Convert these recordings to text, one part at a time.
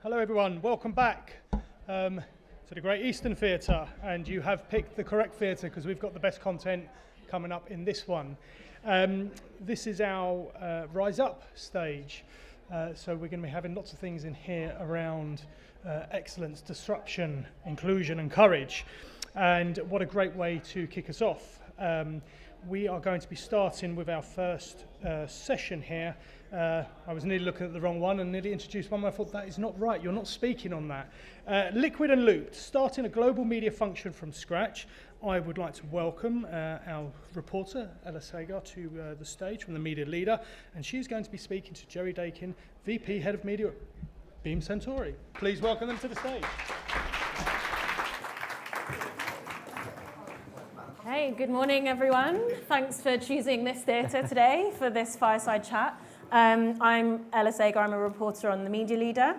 Hello everyone, welcome back to the Great Eastern Theatre, and you have picked the correct theatre because we've got the best content coming up in this one. This is our Rise Up stage, so we're going to be having lots of things in here around excellence, disruption, inclusion and courage, and what a great way to kick us off. We are going to be starting with our first session here. I was nearly looking at the wrong one and nearly introduced one, but I thought that is not right, you're not speaking on that. Liquid and Looped, starting a global media function from scratch. I would like to welcome our reporter, Ella Sagar, to the stage from the media leader, and she's going to be speaking to Jerry Daykin, VP, Head of Media, Beam Suntory. Please welcome them to the stage. Hey, good morning, everyone. Thanks for choosing this theatre today for this fireside chat. I'm Ella Sagar, I'm a reporter on the Media Leader,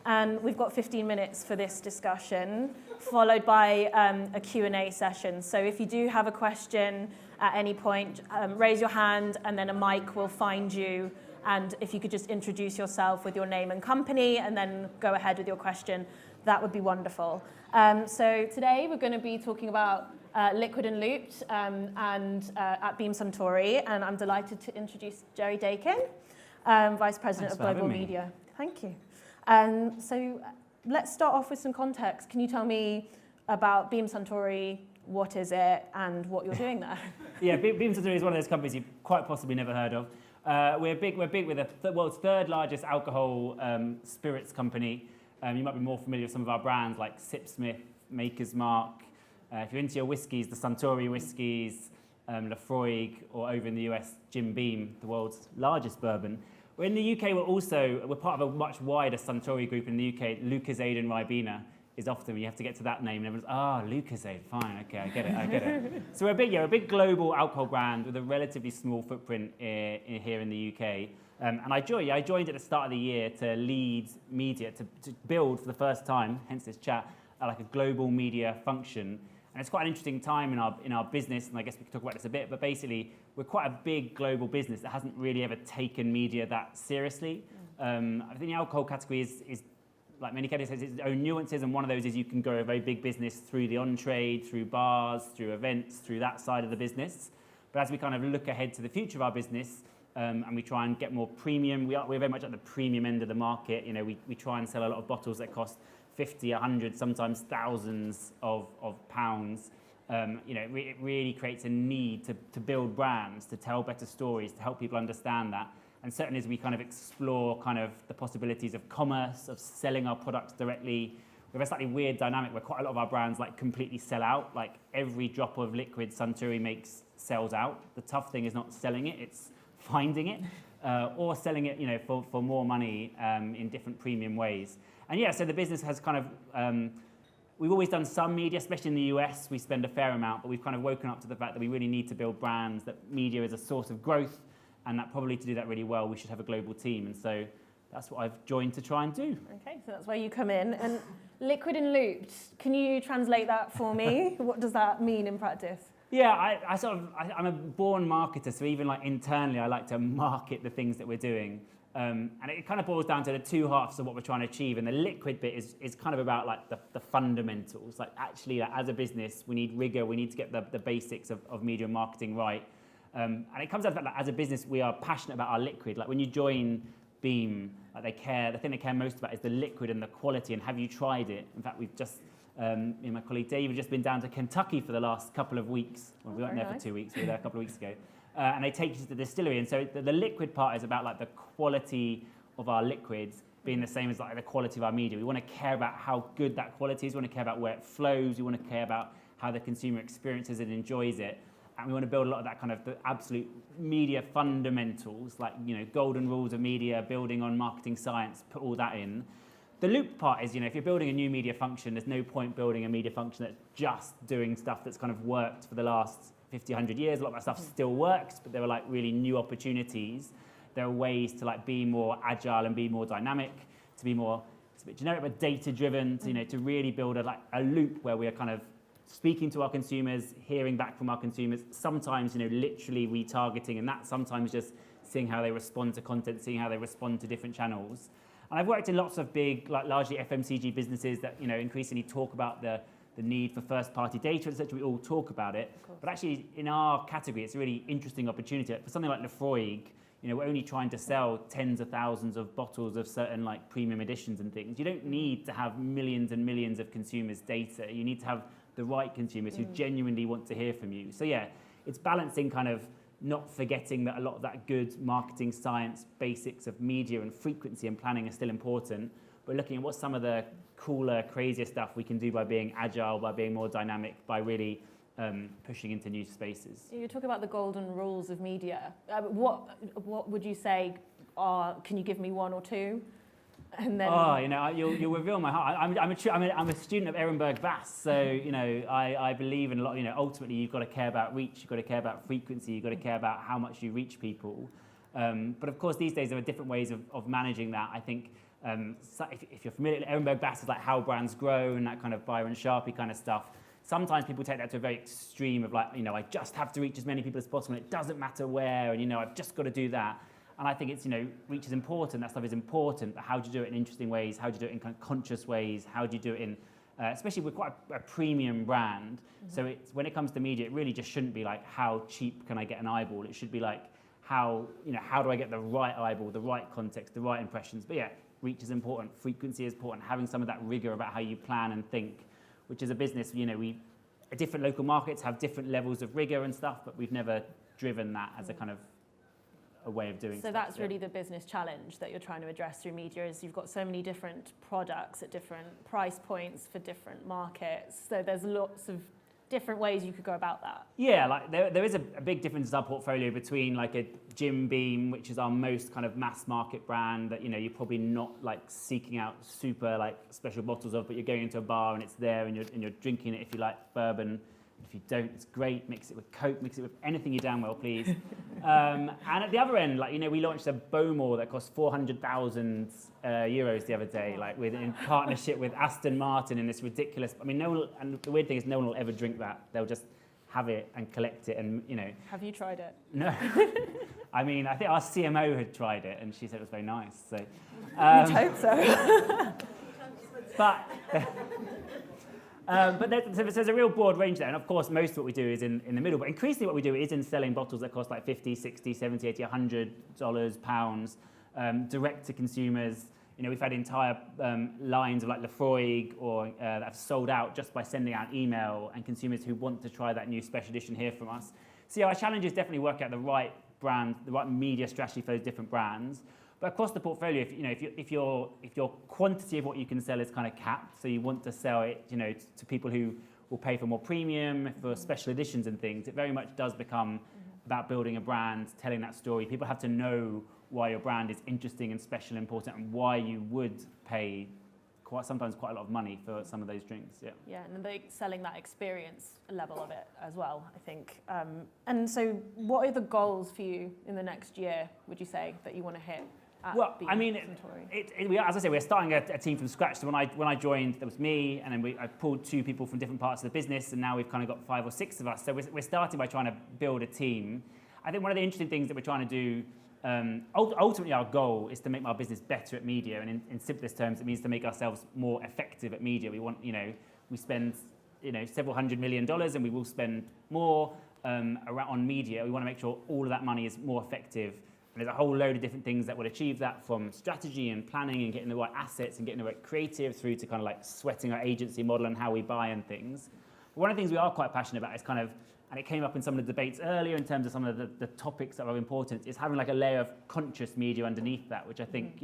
and we've got 15 minutes for this discussion, followed by a Q&A session. So if you do have a question at any point, raise your hand and then a mic will find you. And if you could just introduce yourself with your name and company and then go ahead with your question, that would be wonderful. So today we're going to be talking about Liquid and Looped at Beam Suntory, and I'm delighted to introduce Jerry Daykin, Vice President of Global Media. Thank you. So let's start off with some context. Can you tell me about Beam Suntory, what is it, and what you're doing there? Yeah, Beam Suntory is one of those companies you've quite possibly never heard of. We're big with the world's third largest alcohol spirits company. You might be more familiar with some of our brands like Sipsmith, Maker's Mark. If you're into your whiskies, the Suntory whiskies, Lafroig, or over in the US, Jim Beam, the world's largest bourbon. We're in the UK, we're part of a much wider Suntory group in the UK. Lucozade and Ribena is often, you have to get to that name, and everyone's, Lucozade, fine, okay, I get it. So we're a big global alcohol brand with a relatively small footprint here in the UK. And I joined at the start of the year to lead media, to build for the first time, hence this chat, like a global media function. And it's quite an interesting time in our business, and I guess we could talk about this a bit, but basically we're quite a big global business that hasn't really ever taken media that seriously. I think the alcohol category is like many categories, has its own nuances, and one of those is you can grow a very big business through the on-trade, through bars, through events, through that side of the business. But as we kind of look ahead to the future of our business, and we try and get more premium, we're very much at the premium end of the market. You know, we try and sell a lot of bottles that cost 50, 100, sometimes thousands of pounds. It really creates a need to build brands, to tell better stories, to help people understand that. And certainly as we kind of explore kind of the possibilities of commerce, of selling our products directly, we have a slightly weird dynamic where quite a lot of our brands like completely sell out. Like every drop of liquid Suntory makes sells out. The tough thing is not selling it, it's finding it, or selling it, for more money in different premium ways. And yeah, so the business has kind of, we've always done some media, especially in the US, we spend a fair amount, but we've kind of woken up to the fact that we really need to build brands, that media is a source of growth, and that probably to do that really well, we should have a global team. And so that's what I've joined to try and do. Okay, so that's where you come in. And Liquid and Looped, can you translate that for me? What does that mean in practice? Yeah, I'm a born marketer, so even like internally, I like to market the things that we're doing. And it kind of boils down to the two halves of what we're trying to achieve. And the liquid bit is kind of about like the fundamentals. Like actually, as a business, we need rigor. We need to get the basics of media marketing right. And it comes out of the fact that as a business, we are passionate about our liquid. Like when you join Beam, like the thing they care most about is the liquid and the quality. And have you tried it? In fact, we've just, me and my colleague Dave have just been down to Kentucky for the last couple of weeks. Well, we weren't there for 2 weeks. We were there a couple of weeks ago. And they take you to the distillery. And so the liquid part is about like the quality of our liquids being the same as like the quality of our media. We want to care about how good that quality is. We want to care about where it flows. We want to care about how the consumer experiences and enjoys it. And we want to build a lot of that kind of the absolute media fundamentals, like, golden rules of media, building on marketing science, put all that in. The loop part is, if you're building a new media function, there's no point building a media function that's just doing stuff that's kind of worked for the last 50, 100 years. A lot of that stuff still works, but there are like really new opportunities. There are ways to like be more agile and be more dynamic, to be more, it's a bit generic, but data-driven, to really build a loop where we are kind of speaking to our consumers, hearing back from our consumers, sometimes, literally retargeting, and that sometimes just seeing how they respond to content, seeing how they respond to different channels. And I've worked in lots of big, like largely FMCG businesses that, increasingly talk about the need for first-party data, etc. We all talk about it. But actually, in our category, it's a really interesting opportunity. For something like Lefroy, we're only trying to sell tens of thousands of bottles of certain like premium editions and things. You don't need to have millions and millions of consumers' data. You need to have the right consumers who genuinely want to hear from you. So yeah, it's balancing kind of not forgetting that a lot of that good marketing science basics of media and frequency and planning are still important, but looking at what some of the cooler, crazier stuff we can do by being agile, by being more dynamic, by really pushing into new spaces. You talk about the golden rules of media. What would you say are, can you give me one or two? And then you'll reveal my heart. I'm a student of Ehrenberg Bass, so I believe in a lot. Ultimately you've got to care about reach, you've got to care about frequency, you've got to care about how much you reach people. But of course, these days there are different ways of managing that. I think so if you're familiar, Ehrenberg Bass is like how brands grow and that kind of Byron Sharpie kind of stuff. Sometimes people take that to a very extreme of like, I just have to reach as many people as possible. And it doesn't matter where, and I've just got to do that. And I think it's, reach is important, that stuff is important, but how do you do it in interesting ways? How do you do it in kind of conscious ways? How do you do it in, especially with quite a premium brand. So it's, when it comes to media, it really just shouldn't be like, how cheap can I get an eyeball? It should be like, how do I get the right eyeball, the right context, the right impressions? But yeah, reach is important, frequency is important, having some of that rigor about how you plan and think, which is a business, different local markets have different levels of rigor and stuff, but we've never driven that as a kind of a way of doing so stuff. That's really the business challenge that you're trying to address through media, is you've got so many different products at different price points for different markets. So there's lots of different ways you could go about that. Yeah, like there is a big difference in our portfolio between like a Jim Beam, which is our most kind of mass market brand that you're probably not like seeking out super like special bottles of, but you're going into a bar and it's there and you're drinking it if you like bourbon. If you don't, it's great. Mix it with Coke, mix it with anything you damn well please. And at the other end, like we launched a Bowmore that cost 400,000 euros the other day, like in partnership with Aston Martin in this ridiculous. I mean, and the weird thing is, no one will ever drink that. They'll just have it and collect it, and Have you tried it? No. I mean, I think our CMO had tried it, and she said it was very nice. So. You'd hope so. But there's a real broad range there, and of course most of what we do is in the middle, but increasingly what we do is in selling bottles that cost like $50, $60, $70, $80, $100, pounds, direct to consumers. We've had entire lines of like Lefroy that have sold out just by sending out email, and consumers who want to try that new special edition hear from us. So yeah, our challenge is definitely work out the right brand, the right media strategy for those different brands. But across the portfolio, if your quantity of what you can sell is kind of capped, so you want to sell it, to people who will pay for more premium, for special editions and things, it very much does become about building a brand, telling that story. People have to know why your brand is interesting and special and important, and why you would pay sometimes quite a lot of money for some of those drinks. Yeah. Yeah, and selling that experience level of it as well, I think. And so, what are the goals for you in the next year? Would you say that you want to hit? Well, I mean, as I say, we're starting a team from scratch. So when I joined, there was me, and then I pulled 2 people from different parts of the business, and now we've kind of got 5 or 6 of us. So we're starting by trying to build a team. I think one of the interesting things that we're trying to do, ultimately our goal is to make our business better at media, and in simplest terms, it means to make ourselves more effective at media. We want, we spend, several $100 million, and we will spend more on media. We want to make sure all of that money is more effective. And there's a whole load of different things that would achieve that, from strategy and planning and getting the right assets and getting the right creative, through to kind of like sweating our agency model and how we buy and things. But one of the things we are quite passionate about is kind of, and it came up in some of the debates earlier in terms of some of the topics that are important, is having like a layer of conscious media underneath that, which I think,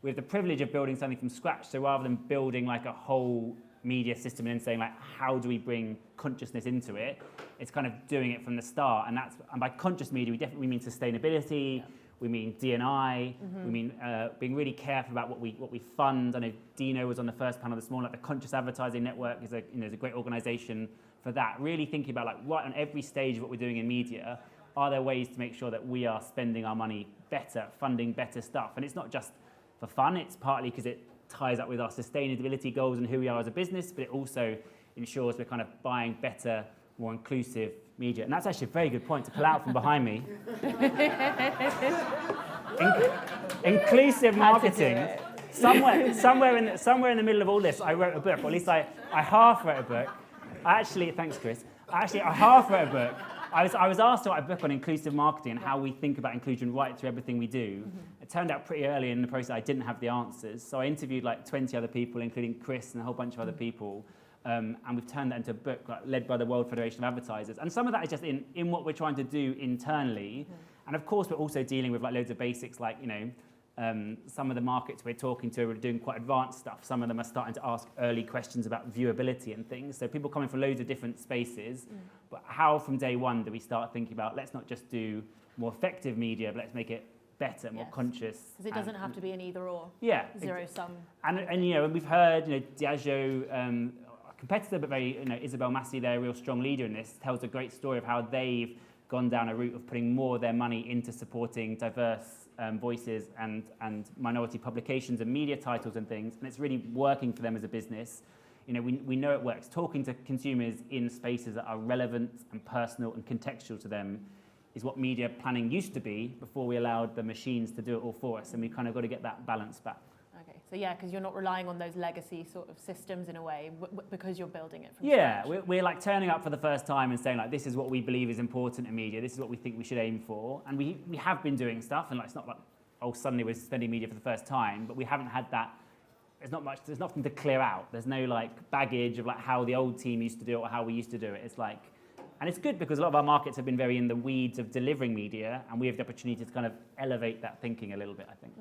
we have the privilege of building something from scratch. So rather than building like a whole media system and then saying like, how do we bring consciousness into it? It's kind of doing it from the start. And by conscious media, we definitely mean sustainability. We mean D&I. We mean being really careful about what we fund. I know Dino was on the first panel this morning. Like the Conscious Advertising Network is a great organisation for that. Really thinking about like right on every stage of what we're doing in media, are there ways to make sure that we are spending our money better, funding better stuff? And it's not just for fun. It's partly because it ties up with our sustainability goals and who we are as a business, but it also ensures we're kind of buying better, more inclusive media. And that's actually a very good point to pull out from behind me. Inclusive marketing. somewhere in the middle of all this, I wrote a book, or at least I half wrote a book. Thanks, Chris. I half wrote a book. I was asked to write a book on inclusive marketing and how we think about inclusion right through everything we do. It turned out pretty early in the process I didn't have the answers, so I interviewed like 20 other people, including Chris and a whole bunch of other people, and we've turned that into a book led by the World Federation of Advertisers. And some of that is just in what we're trying to do internally, and of course we're also dealing with like loads of basics, like some of the markets we're talking to are doing quite advanced stuff. Some of them are starting to ask early questions about viewability and things. So people coming from loads of different spaces. But how from day one do we start thinking about, let's not just do more effective media, but let's make it better, more conscious. Because it doesn't have to be an either or. Yeah. Zero sum. And we've heard, Diageo, a competitor, but very, Isabel Massey, they're a real strong leader in this, tells a great story of how they've gone down a route of putting more of their money into supporting diverse voices and minority publications and media titles and things, and it's really working for them as a business. We know it works. Talking to consumers in spaces that are relevant and personal and contextual to them is what media planning used to be before we allowed the machines to do it all for us, and we've kind of got to get that balance back. Okay, so because you're not relying on those legacy sort of systems in a way, because you're building it from scratch. We're like turning up for the first time and saying like, this is what we believe is important in media, this is what we think we should aim for, and we have been doing stuff, and like it's not like, suddenly we're spending media for the first time, but we haven't had that. There's nothing to clear out. There's no like baggage of like how the old team used to do it or how we used to do it. It's like, and it's good because a lot of our markets have been very in the weeds of delivering media, and we have the opportunity to kind of elevate that thinking a little bit, I think.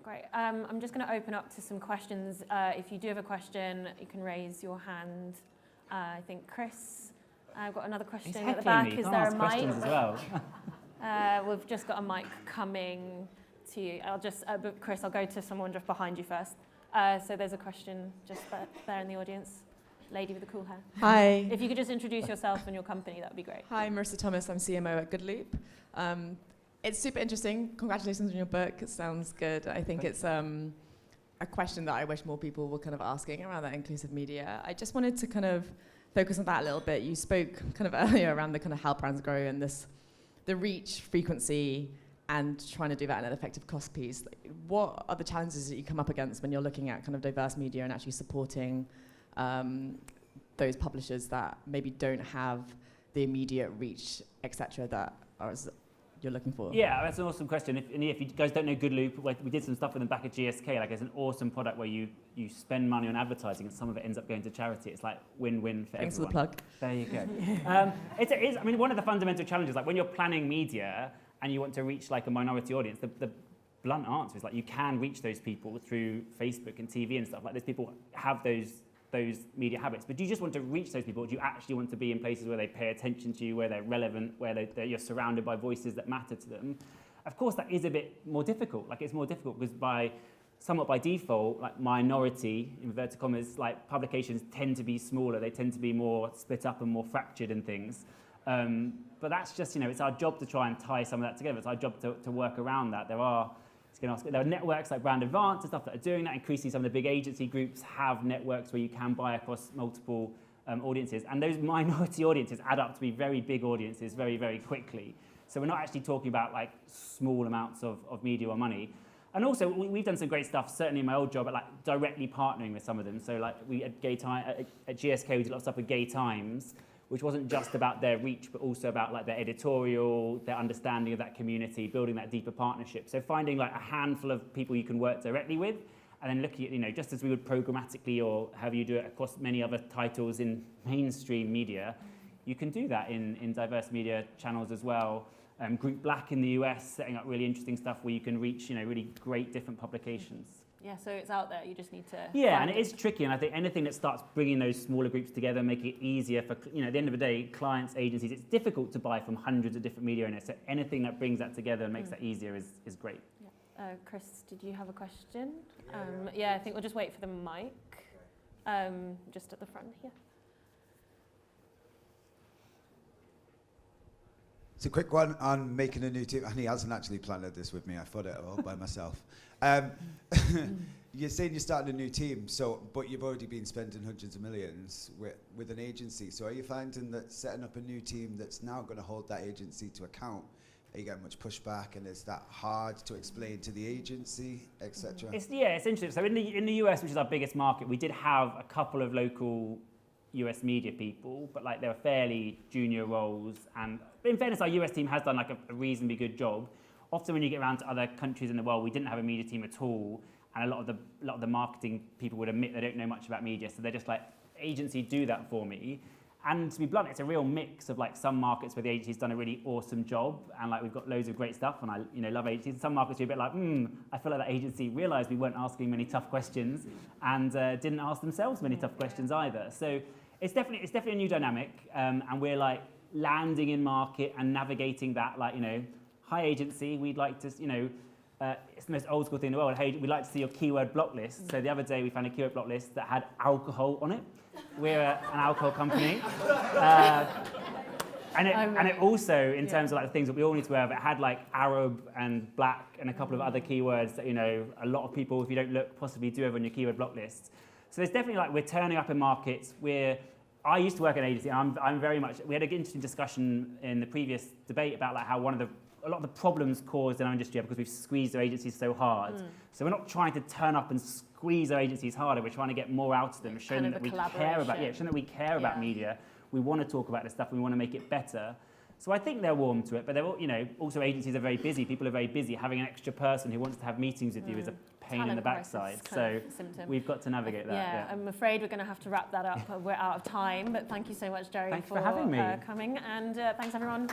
Great. I'm just going to open up to some questions. If you do have a question, you can raise your hand. I think Chris, I've got another question at the back. Is there a mic? As well. We've just got a mic coming to you. But Chris, I'll go to someone just behind you first. So there's a question just there in the audience. Lady with the cool hair. Hi. If you could just introduce yourself and your company, that would be great. Hi, Marissa Thomas. I'm CMO at Good Loop. It's super interesting. Congratulations on your book. It sounds good. I think it's a question that I wish more people were kind of asking around that inclusive media. I just wanted to kind of focus on that a little bit. You spoke kind of earlier around the kind of how brands grow and the reach, frequency, and trying to do that in an effective cost piece. What are the challenges that you come up against when you're looking at kind of diverse media and actually supporting those publishers that maybe don't have the immediate reach, etc., that you're looking for? Yeah, that's an awesome question. If you guys don't know Good Loop, we did some stuff with them back at GSK. Like, it's an awesome product where you spend money on advertising and some of it ends up going to charity. It's like win-win for Thanks everyone. Thanks There for the plug. you go. I mean, one of the fundamental challenges, like when you're planning media and you want to reach like a minority audience, the blunt answer is like you can reach those people through Facebook and TV and stuff. Like, those people have those media habits, but do you just want to reach those people, or do you actually want to be in places where they pay attention to you, where they're relevant, where you're surrounded by voices that matter to them? Of course, that is a bit more difficult. Like, it's more difficult because somewhat by default, like minority, inverted commas, like publications tend to be smaller. They tend to be more split up and more fractured and things. But that's just, it's our job to try and tie some of that together. It's our job to work around that. There are networks like Brand Advance and stuff that are doing that. Increasingly, some of the big agency groups have networks where you can buy across multiple audiences. And those minority audiences add up to be very big audiences very, very quickly. So we're not actually talking about like small amounts of media or money. And also, we've done some great stuff, certainly in my old job, at like directly partnering with some of them. So like we at GSK, we did a lot of stuff with Gay Times, which wasn't just about their reach, but also about like their editorial, their understanding of that community, building that deeper partnership. So finding like a handful of people you can work directly with, and then looking at, just as we would programmatically or have you do it across many other titles in mainstream media, you can do that in diverse media channels as well. Group Black in the US, setting up really interesting stuff where you can reach, really great different publications. Yeah, so it's out there. You just need to. Yeah, and it is tricky, and I think anything that starts bringing those smaller groups together, making it easier for, at the end of the day, clients, agencies. It's difficult to buy from hundreds of different media owners. So anything that brings that together and makes that easier is great. Yeah. Chris, did you have a question? Yeah, I think we'll just wait for the mic. Just at the front here. It's a quick one on making a new team, and he hasn't actually planned this with me. I thought it all by myself. You're saying you're starting a new team, but you've already been spending hundreds of millions with an agency. So are you finding that setting up a new team that's now going to hold that agency to account Are you getting much pushback, and is that hard to explain to the agency, etc.? It's interesting. So in the US, which is our biggest market, we did have a couple of local US media people, but like they were fairly junior roles. And in fairness, our US team has done like a reasonably good job. Often when you get around to other countries in the world, we didn't have a media team at all, and a lot of the marketing people would admit they don't know much about media, so they're just like, agency, do that for me. And to be blunt, it's a real mix of like some markets where the agency's done a really awesome job, and like we've got loads of great stuff, and I love agencies. Some markets are a bit like, I feel like that agency realised we weren't asking many tough questions, and didn't ask themselves many tough questions either. So it's definitely a new dynamic, and we're like landing in market and navigating that. Like, hi agency, we'd like to, it's the most old school thing in the world. Hey, we'd like to see your keyword block list. So the other day we found a keyword block list that had alcohol on it. We're an alcohol company. And it also, in terms of like the things that we all need to wear, it had like Arab and black and a couple of other keywords that, a lot of people, if you don't look, possibly do have on your keyword block list. So there's definitely like, we're turning up in markets. I used to work at an agency, and I'm very much, we had an interesting discussion in the previous debate about like how a lot of the problems caused in our industry are because we've squeezed our agencies so hard. So we're not trying to turn up and squeeze our agencies harder. We're trying to get more out of them, showing them that we care about media. We want to talk about this stuff. We want to make it better. So I think they're warm to it, but they're also agencies are very busy. People are very busy. Having an extra person who wants to have meetings with you is a pain in the backside. So we've got to navigate that. Yeah, I'm afraid we're going to have to wrap that up. We're out of time, but thank you so much, Jerry, for having me. Coming, and thanks everyone.